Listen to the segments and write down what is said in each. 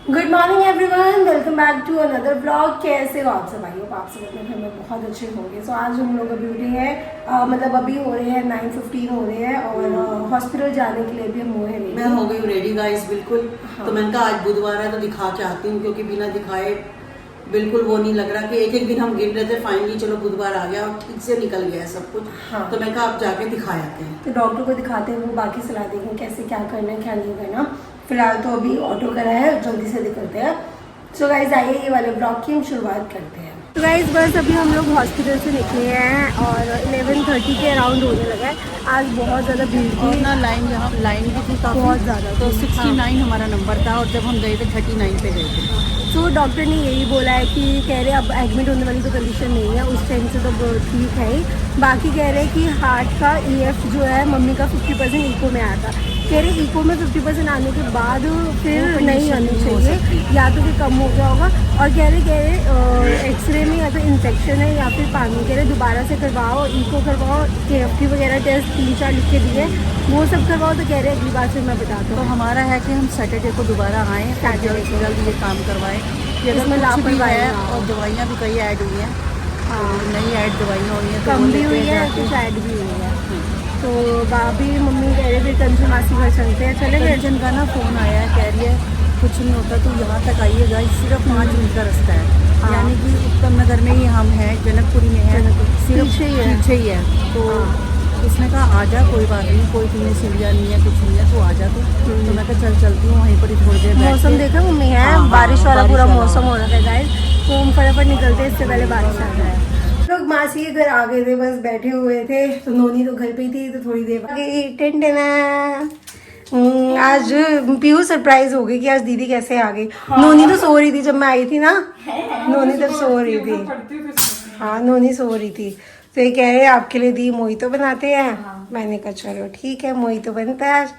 Good morning everyone, welcome back to another blog. कैसे हो आप सब? आई होप आप सब अपने घर में बहुत अच्छे होंगे। सो आज हम लोग अभी उठे हैं, मतलब अभी हो रहे हैं 9:15 हो रहे हैं और हॉस्पिटल जाने के लिए भी हम हुए हैं रेडी। मैं हो गई रेडी गाइस बिल्कुल। हाँ। तो मैंने कहा आज बुधवार है तो दिखा के आती हूँ, क्योंकि बिना दिखाए बिल्कुल वो नहीं लग रहा कि एक एक दिन हम गिन रहे थे, फाइनली चलो बुधवार आ गया और ठीक से निकल गया सब कुछ। हाँ। तो मैं कहा आप जाके दिखा आते हैं। तो डॉक्टर को दिखाते हैं, वो बाकी सलाह देंगे कैसे क्या करना है क्या नहीं करना। फिलहाल तो अभी ऑटो करा है, जल्दी से निकलते हैं। सो गाइज आइए ये वाले ब्लॉग की हम शुरुआत करते हैं। तो गाइज बस अभी हम लोग हॉस्पिटल से निकले हैं और 11:30 के अराउंड होने लगा है। आज बहुत ज़्यादा भीड़ थी और ना लाइन भी थी काफी, बहुत ज़्यादा। तो 69 हमारा नंबर था और जब हम गए थे 39 पे गए थे। तो डॉक्टर ने यही बोला है कि कह रहे अब एडमिट होने वाली तो कंडीशन नहीं है, उस टाइम से तो ठीक है ही। बाकी कह रहे हैं कि हार्ट का EF जो है मम्मी का 50% इको में आया था। कह रहे इको में 50% आने के बाद फिर नहीं आनी चाहिए, या तो फिर कम हो गया होगा। और कह रहे एक्सरे में या तो इन्फेक्शन है या फिर पानी। कह रहे दोबारा से करवाओ, इको करवाओ, KFT वगैरह टेस्ट 3-4 लिख के दिए, वो सब करवाओ। तो कह रहे अगली बार फिर मैं बताता हूँ। तो हमारा है कि हम सैटरडे को दोबारा आएँ, सैटरडे को जल्द ये काम करवाएं। इसमें लापरवाही है ना हो। और दवाइयाँ भी कई ऐड हुई हैं। हाँ, नई ऐड दवाइयाँ हुई हैं, तो कम वो भी लेते हुई हैं है, जाके। कुछ ऐड भी हुई है। तो भाभी मम्मी कह रहे फिर कंजू मासी घर चलते हैं। चले गए। कंचन का ना फोन आया है, कह रही है कुछ नहीं होता तो यहाँ तक आइएगा, सिर्फ 5 मिनट का रास्ता है। हाँ। यानी कि उत्तम नगर में ही हम हैं, जनकपुरी में है, सिर्फ पीछे ही है। पीछे ही है। तो उसने कहा आ जा, कोई बात नहीं, कोई तुम्हें सीढ़ियाँ नहीं है, कुछ नहीं है, तो आ जा। तो मैं कहा चल चलती हूँ, वहीं पर ही थोड़ी देर बैठ मौसम के। देखा मम्मी है, हाँ, बारिश वाला बारिश पूरा वाला। मौसम हो रहा है गाइस। तो हम फटाफट निकलते हैं, इससे पहले बारिश आ जाए। लोग मासी के घर आ गए थे, बस बैठे हुए थे। तो नोनी तो घर पे ही थी, तो थोड़ी देर बाद आज पीहू सरप्राइज हो गई कि आज दीदी कैसे आ गई। नोनी तो सो रही थी जब मैं आई थी ना, नोनी तब सो रही थी। हाँ, नोनी सो रही थी। तो ये कह रहे आपके लिए दी मोहितो बनाते हैं। मैंने कहा चलो ठीक है, मोहितो बनता है आज।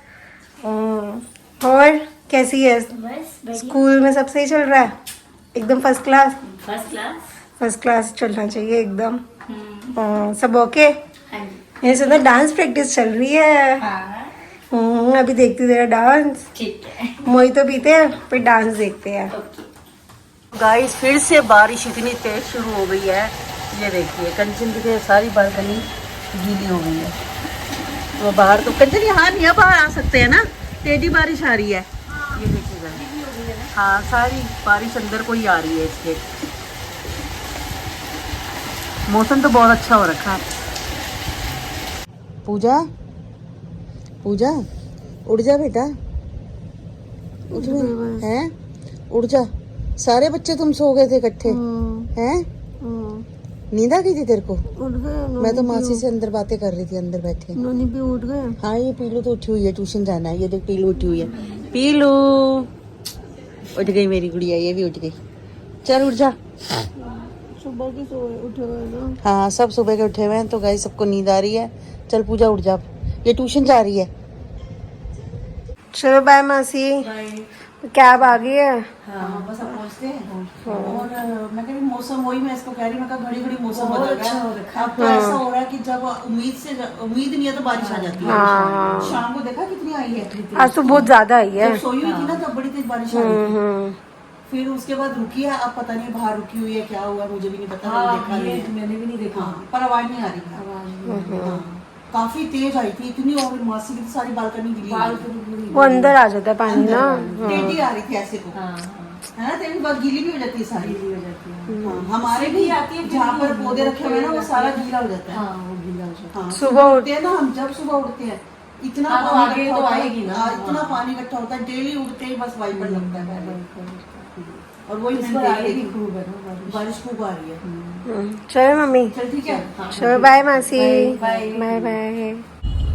और कैसी है? स्कूल में सब सही चल रहा है? एकदम फर्स्ट क्लास? फर्स्ट क्लास चलना चाहिए एकदम। सब ओके? ये सुना डांस प्रैक्टिस चल रही है। अभी देखती तेरा डांस। मोहितो पीते हैं फिर डांस देखते हैं। गाइस फिर से बारिश इतनी तेज शुरू हो गई है, ये देखिए कंचन की सारी बालकनी गीली हो गई है। तो बाहर तो कंचन यहाँ नहीं है, बाहर आ सकते हैं ना, टेढ़ी बारिश आ रही है। ये देखिएगा, हाँ सारी बारिश अंदर को ही आ रही है। इसके मौसम तो बहुत अच्छा हो रखा है। पूजा पूजा उड़ जा बेटा, उठ हैं, उड़ जा। सारे बच्चे तुम सो गए थे इकट्ठे हैं? नींद आ गई थी तेरे को? उठ गए। मैं तो मासी से अंदर बातें कर रही थी, अंदर बैठे। नोनी भी उठ गए। हाँ ये पीलू तो उठी हुई है, ट्यूशन जाना है। ये देख पीलू उठी हुई है, पीलू उठ गई मेरी गुड़िया, ये भी उठ गई। चल उठ जा। सुबह की उठे हुए ना। हाँ सब सुबह के उठे हुए हैं। तो गाइस सबको नींद आ रही है। चल पूजा उठ जा, ये ट्यूशन जा रही है। चलो बाय मासी, कैब आ गई है। हाँ बस अब पहुँचते हैं। और मैं कह रही मौसम, वही मैं इसको कह रही, मैं घड़ी घड़ी मौसम बदल रहा है। अब तो ऐसा हो रहा है कि जब उम्मीद नहीं है तो बारिश आ जाती है। हाँ। शाम को देखा कितनी आई है? आज तो बहुत ज्यादा आई है। जब सोई हुई थी ना तब बड़ी तेज बारिश आ रही थी। फिर उसके बाद रुकी है, अब पता नहीं बाहर रुकी हुई है, क्या हुआ मुझे भी नहीं पता। मैंने भी नहीं देखा, पर आवाज नहीं आ रही है। काफी तेज आई थी इतनी, और मासी की सारी बालकनी गिली, वो अंदर आ जाता है पानी ना। टेढ़ी आ रही थी ऐसे को, है ना, तेरी बात गीली भी हो जाती है, सारी गीली हो जाती है। हाँ, हमारे भी आती है, जहाँ पर पौधे रखे हुए हैं ना वो सारा गीला हो जाता है। वो गीला हो जाता है। सुबह उठते हैं ना हम, जब सुबह उठते हैं इतना पानी इकट्ठा होता है, इतना पानी इकट्ठा होता है, डेली उठते ही बस वाइपर लगता है। और वो बारिश खूब आ रही है। चलो मम्मी, चल ठीक है, चलो बाय मासी, बाय बाय।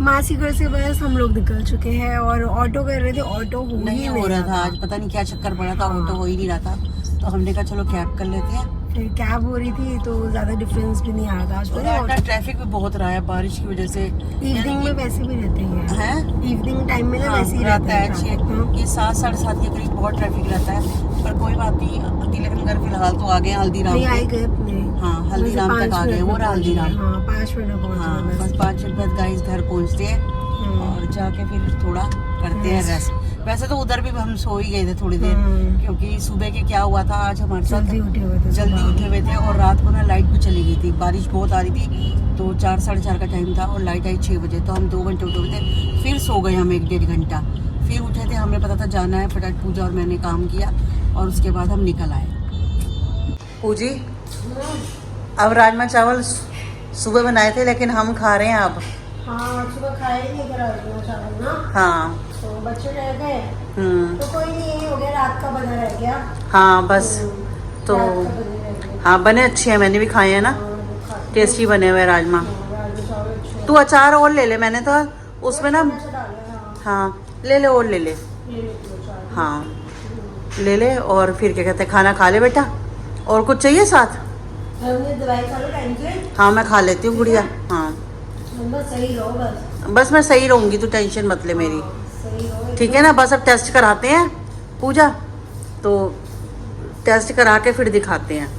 मासी घर से बस हम लोग निकल चुके हैं और ऑटो कर रहे थे, ऑटो नहीं हो रहा था आज, पता नहीं क्या चक्कर पड़ा था, ऑटो हो ही नहीं रहा था। तो हमने कहा चलो कैब कर लेते हैं। फिर कैब हो रही थी तो ज्यादा डिफरेंस भी नहीं आ रहा था आज। ट्रैफिक भी बहुत रहा है बारिश की वजह से। इवनिंग में वैसे भी रहते हैं, इवनिंग टाइम में ना वैसे ही रहता है। traffic। ये 7 साढ़े 7 के करीब बहुत ट्रैफिक रहता है, पर कोई बात नहीं। तिलकनगर फिलहाल तो आ गए, हल्दीराम नहीं आई गए अपने। हाँ हल्दीराम तक आ गए, वो रहा हल्दीराम। हाँ 5 मिनट में हाँ बस 5 मिनट बाद गाइस घर पहुँचते हैं और जाके फिर थोड़ा करते हैं रेस्ट। वैसे तो उधर भी हम सो ही गए थे थोड़ी देर, क्योंकि सुबह के क्या हुआ था आज हमारे साथ, जल्दी उठे हुए थे और रात को ना लाइट भी चली गई थी, बारिश बहुत आ रही थी, तो 4 साढ़े 4 का टाइम था और लाइट आई 6 बजे, तो हम 2 घंटे उठे हुए थे, फिर सो गए हम 1-1.5 घंटा, फिर उठे थे, हमें पता था जाना है, फटाफट पूजा और मैंने काम किया और उसके बाद हम निकल आए। पूजी अब राजमा चावल सुबह बनाए थे लेकिन हम खा रहे हैं अब। हाँ सुबह खाए नहीं थे राजमा चावल ना, हाँ तो बच्चे रह गए, तो कोई नहीं, यही हो गया, रात का बना रह गया। हाँ बस, तो रात का बने रह गया। हाँ बने अच्छे हैं, मैंने भी खाए हैं ना, टेस्टी बने हुए राजमा। राजमा चावल अच्छे तू अचार और ले ले, मैंने तो उसमें ना, हाँ ले ले और ले ले, हाँ ले ले, और फिर क्या कहते हैं खाना खा ले बेटा, और कुछ चाहिए साथ? दवाई खा लो टाइम से। हाँ मैं खा लेती हूँ गुड़िया, हाँ बस सही रहो, बस मैं सही रहूँगी, तू टेंशन मत ले मेरी, सही रहो। ठीक है ना। बस अब टेस्ट कराते हैं पूजा, तो टेस्ट करा के फिर दिखाते हैं,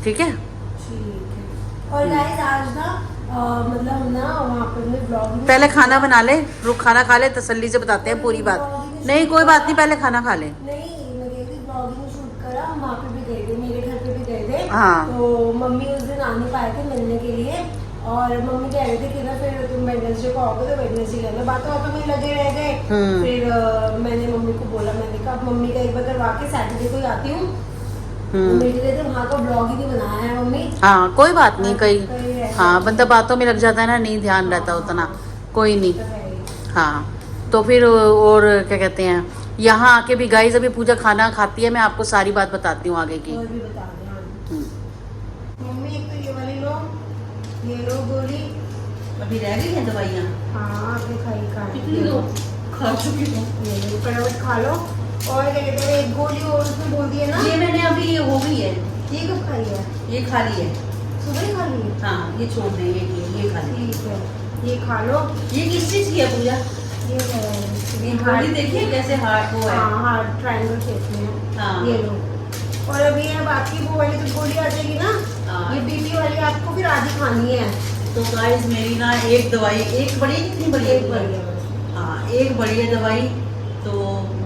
ठीक है। ठीक है। और गाइस आज ना मतलब ना वहाँ पर मैं ब्लॉगिंग, पहले खाना बना ले, रुक खाना खा ले, तसल्ली से बताते हैं पूरी बात। नहीं कोई बात नहीं, पहले खाना खा ले। नहीं मैं गई थी ब्लॉगिंग शूट करा, हम वहाँ पे भी गए थे, मेरे घर पे भी गए थे। हाँ। तो मम्मी उस दिन आ नहीं पाए थे मिलने के लिए, और मम्मी कह रहे थे कि ना फिर तुम वेडनेसडे को आओगे तो वेडनेसडे रहना, बातों में लगे रह गए। फिर मैंने मम्मी को बोला, मैंने कहा मम्मी का एक बार करवा के सैटरडे को ही आती हूँ, मेरे लिए तो वहाँ का ब्लॉग ही नहीं बनाया है मम्मी। हाँ कोई बात नहीं, कहीं हाँ बंदा बातों में लग जाता है ना, नहीं ध्यान रहता उतना, कोई नहीं। हाँ तो फिर और क्या कहते हैं, यहाँ आके भी गाइस अभी पूजा खाना खाती है, मैं आपको सारी बात बताती हूँ आगे की। और भी बता दें मम्मी, एक तो ये वाली लो, ये लो गोली, अभी रह गई है दवाइयाँ? हाँ आपने खाई कितनी लो? खा चुकी हूँ। ये लो फटाफट खा लो। और क्या कहते हैं एक गोली और उसमें बोल दिया ना, ये मैंने अभी हो गई है, ये कब खाई है? ये खा ली है, सुबह ही खा ली है? हाँ ये छोड़ दे, ये खा ली। ठीक है, ये खा लो। ये किस चीज़ की है पूजा? ये गोली देखिए कैसे हार्ट वो है। हाँ हार्ट ट्रायंगल शेप में है। हाँ। ये लो। और अभी है बाकी वो वाली जो गोली आ जाएगी ना, हाँ। ये बीपी वाली आपको फिर आधी खानी है। तो गाइस मेरी ना एक दवाई, एक बड़ी है, कितनी बड़ी एक है? बड़ी है। हाँ एक बड़ी है दवाई, तो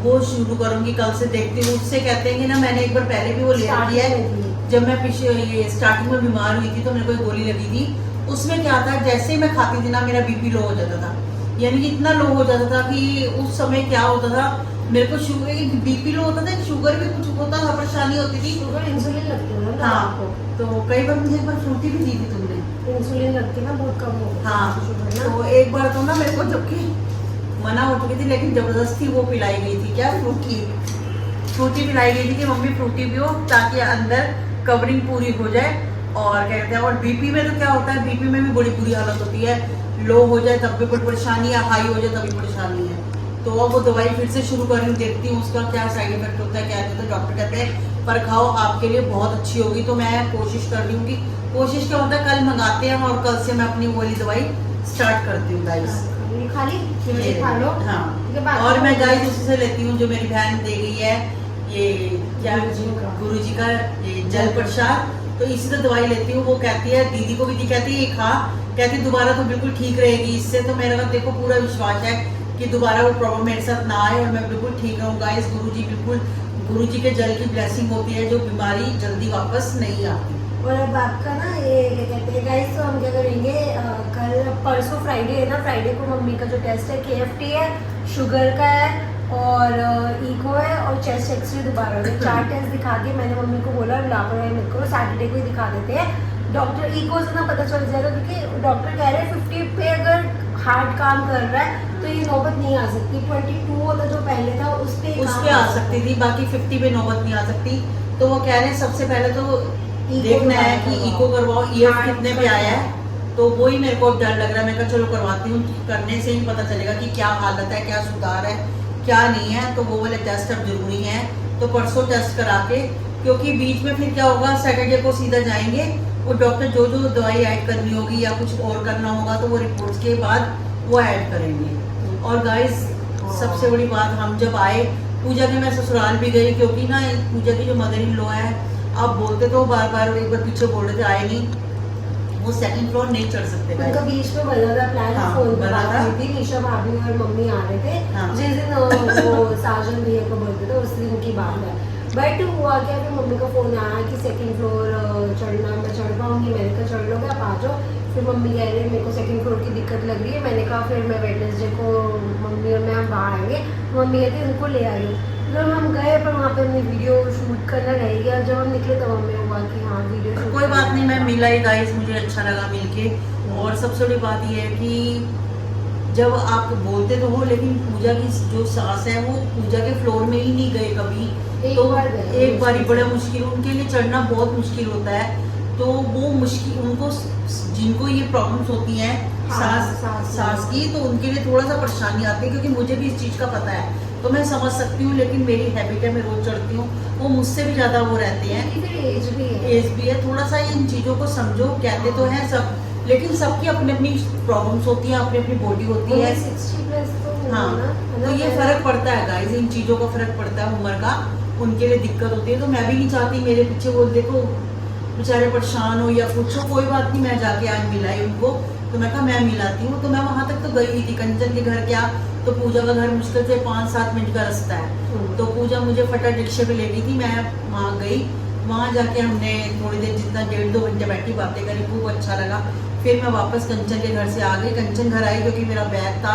वो शुरू करूंगी कल से, देखती हूँ। उससे कहते हैं कि ना, मैंने एक बार पहले भी वो ले रखी है, जब मैं पिछले ये स्टार्टिंग में बीमार हुई थी तो मेरे को एक गोली लगी थी, उसमें क्या था, जैसे ही मैं खाती थी ना मेरा बीपी लो हो जाता था, यानी कि इतना लो हो जाता था कि उस समय क्या होता था, मेरे को शुगर, बीपी लो होता था, शुगर भी कुछ होता था, परेशानी होती थी, शुगर इंसुलिन लगती है ना आपको। तो कई बार मुझे एक बार फ्रूटी भी दी थी तुमने, इंसुलिन लगती है ना, बहुत कम हो गया हाँ। शुगर ना। तो एक बार तो ना मेरे को जबकि मना हो चुकी थी, लेकिन जबरदस्ती वो पिलाई गई थी, क्या फ्रूटी पिलाई गई थी कि मम्मी फ्रूटी पियो ताकि अंदर कवरिंग पूरी हो जाए। और क्या कहते हैं, और बीपी में तो क्या होता है, बीपी में भी बड़ी बुरी हालत होती है, लो हो जाए तब भी बड़ी परेशानी है, हाई हो जाए तब भी परेशानी है। तो अब वो दवाई फिर से शुरू कर रही हूँ, देखती हूँ उसका क्या साइड इफेक्ट होता है, क्या कहते हैं। डॉक्टर कहते हैं पर खाओ, आपके लिए बहुत अच्छी होगी। तो मैं कोशिश कर रही हूँ कि, कोशिश क्या होता है, कल मंगाते हैं और कल से मैं अपनी वो वाली दवाई स्टार्ट करती हूँ गाइस। खाली ये खा लो। हाँ। और मैं गाइस उसी से लेती हूँ जो मेरी बहन दे गई है, ये क्या गुरु जी का ये जल प्रसाद, तो इसी से दवाई लेती हूँ। वो कहती है, दीदी को भी दी, कहती है ये खा, कहती दोबारा तो बिल्कुल ठीक रहेगी इससे। तो मेरे को देखो पूरा विश्वास है कि दोबारा वो प्रॉब्लम मेरे साथ ना आए और मैं बिल्कुल ठीक रहूँ गाइस। गुरु जी के जल की ब्लेसिंग होती है, जो बीमारी जल्दी वापस नहीं आती। और अब आपका ना ये क्या कहते हैं गाइस, तो हम क्या करेंगे, कल परसों फ्राइडे है ना, फ्राइडे को मम्मी का जो टेस्ट है KFT है, शुगर का है और इको है और चेस्ट एक्सरे दोबारा है। 4 टेस्ट दिखा के मैंने मम्मी को बोला लापरवाही मत करो, सैटरडे को ही दिखा देते हैं। डॉक्टर इको से ना पता चल जाएगा, क्योंकि डॉक्टर कह रहे हैं 50 पे अगर हार्ट काम कर रहा है तो ये नौबत नहीं आ सकती। 22 होता जो पहले था उस पे आ सकती थी, बाकी 50 पे नौबत नहीं आ सकती। तो वो कह रहे हैं सबसे पहले तो देखना है कि इको करवाओ, EF कितने पे आया है। तो वो ही मेरे को डर लग रहा है, मैं कहा चलो करवाती हूँ, करने से ही पता चलेगा कि क्या हालत है, क्या सुधार है, क्या नहीं है। तो वो वाले टेस्ट अब जरूरी हैं, तो परसों टेस्ट करा के, क्योंकि बीच में फिर क्या होगा, सैटरडे को सीधा जाएंगे, वो डॉक्टर जो जो दवाई ऐड करनी होगी या कुछ और करना होगा तो वो रिपोर्ट्स के बाद वो ऐड करेंगे। और गाइस सबसे बड़ी बात, हम जब आए पूजा के, मैं ससुराल भी गई, क्योंकि ना पूजा की जो मदर इन लॉ है, आप बोलते तो बार बार, एक बार पीछे बोल रहे थे आए नहीं, वो सेकंड फ्लोर नहीं चढ़ सकते उनका guys। बीच में बना था प्लान, हाँ, फोन पे बना बात था। हुई थी, निशा भाभी और मम्मी आ रहे थे। हाँ। जिस दिन वो साजन भैया का बर्थडे था उस दिन की बात है। बट हुआ क्या, फिर मम्मी का फोन आया कि सेकंड फ्लोर चढ़ना, मैं चढ़ पाऊंगी, मैंने कहा चढ़ लोगे आप आ जाओ। फिर मम्मी कह रही है मेरे को सेकंड फ्लोर की दिक्कत लग रही है, मैंने कहा फिर मैं वेडनेसडे को मम्मी और मैं हम बाहर आएंगे। मम्मी कहती उनको ले आई हो। जब हम गए पर वहाँ पे हमने वीडियो शूट करना रह गया, जब हम निकले तब हमें हुआ कि हाँ वीडियो शूट कोई बात नहीं, मैं मिला ही गाइस, मुझे अच्छा लगा मिलके। और सबसे बड़ी बात ये है कि जब आप बोलते तो हो, लेकिन पूजा की जो सास है वो पूजा के फ्लोर में ही नहीं गए कभी। एक तो बार गए, एक बार ही बड़ा मुश्किल, उनके लिए चढ़ना बहुत मुश्किल होता है। तो वो मुश्किल उनको, जिनको ये प्रॉब्लम्स होती हैं हाँ, सास की, तो उनके लिए थोड़ा सा परेशानी आती है, क्योंकि मुझे भी इस चीज़ का पता है। तो मैं समझ सकती हूँ, लेकिन मेरी हैबिट है, मैं रोज चढ़ती हूँ। वो मुझसे भी ज़्यादा वो रहते हैं, क्योंकि फिर एज भी है। एज भी है। थोड़ा सा इन चीज़ों को समझो, कहते तो हैं सब, लेकिन सबकी अपनी अपनी प्रॉब्लम्स होती हैं, अपनी अपनी बॉडी होती है। 60 प्लस तो हाँ, होना, है ना? तो ये फर्क पड़ता है गाइस, इन चीज़ों का फर्क पड़ता है, उम्र का। उनके लिए दिक्कत होती है, तो मैं भी नहीं चाहती मेरे पीछे वो देखो बेचारे परेशान हो या कुछ हो। कोई बात नहीं, मैं जाके आज मिलाई उनको, तो मैं कहा मैं मिलाती हूँ। तो मैं वहाँ तक तो गई हुई थी, कंचन के घर क्या, तो पूजा का घर मुश्किल से 5-7 मिनट का रास्ता है। तो पूजा मुझे फटाफट रिक्शे पे ले गई थी, मैं वहाँ गई। वहाँ जाके हमने थोड़ी देर, जितना 1.5-2 घंटे बैठी, बातें करी, खूब अच्छा लगा। फिर मैं वापस कंचन के घर से आ गई, कंचन घर आई, क्योंकि मेरा बैग था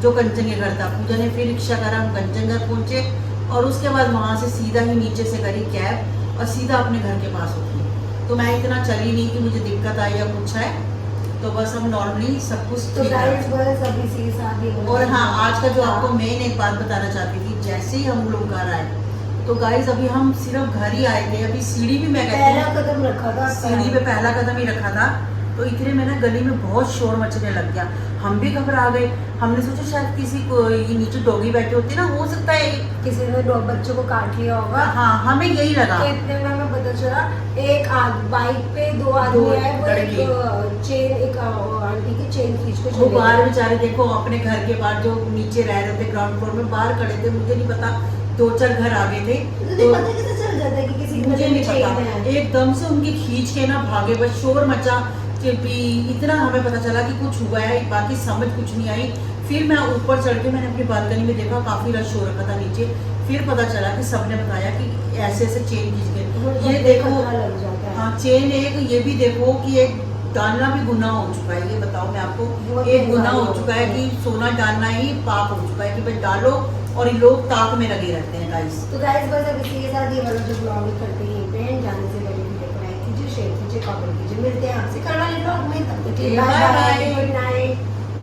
जो कंचन के घर था। पूजा ने फिर रिक्शा करा, हम कंचन घर पहुँचे, और उसके बाद वहाँ से सीधा ही नीचे से करी कैब और सीधा अपने घर के पास उठी। तो मैं इतना चली नहीं कि मुझे दिक्कत आई या कुछ है, तो बस हम नॉर्मली सब कुछ तो ठीक गाइस है। बस अभी से शादी हो और गई। हाँ, आज का जो आपको मेन एक बात बताना चाहती थी, जैसे ही हम लोग घर आए, तो गाइस अभी हम सिर्फ घर ही आए थे, अभी सीढ़ी भी, मैं कहती पहला हूँ कदम रखा था, सीढ़ी पे पहला कदम ही रखा था, तो इतने में ना गली में बहुत शोर मचने लग गया। हम भी घबरा गए, हमने सोचा शायद किसी को, ये नीचे डॉगी बैठे होते ना, हो सकता है। किसी ने दो बच्चों को काट लिया होगा। हाँ, हमें यही लगा। तो इतने में हमें पता चला एक बाइक पे दो आदमी दो आए, वो लड़के। एक चेन, एक आंटी की चेन खींच के वो चले बाहर गए। बेचारे देखो, अपने घर के बाहर जो नीचे रह रहे थे ग्राउंड फ्लोर में, बाहर खड़े थे, मुझे नहीं पता 2-4 घर आगे थे। तुझे पता कैसे चल जाता है कि किसी के मुझे घर नहीं में चेन पता, है? एकदम से उनकी खींच के ना भागे, बस शोर मचा कि इतना हमें पता चला कि कुछ हुआ है, बाकी समझ कुछ नहीं आई। फिर मैं ऊपर चढ़ के मैंने अपनी बालकनी में देखा, काफी रश हो रखा था नीचे। फिर पता चला कि सबने बताया कि ऐसे ऐसे चेन खींच के, ये देखो। खतरा लग जाता है। हाँ, चेन एक, ये भी देखो कि एक डालना भी गुनाह हो चुका है। ये बताओ मैं आपको, बहुत एक गुनाह हो बुरा चुका है कि सोना डालना ही पाप हो चुका है, कि भाई डालो, और ये लोग ताक में लगे रहते हैं गाइस। तो गाइस बस अब इसी के साथ ये वाला जो ब्लॉग करते हैं यहीं पे एंड, जाने से पहले वीडियो को लाइक कीजिए, शेयर कीजिए, कमेंट कीजिए। मिलते हैं आपसे कल वाले ब्लॉग में, तब तक के लिए Bye bye bye। Bye, good night.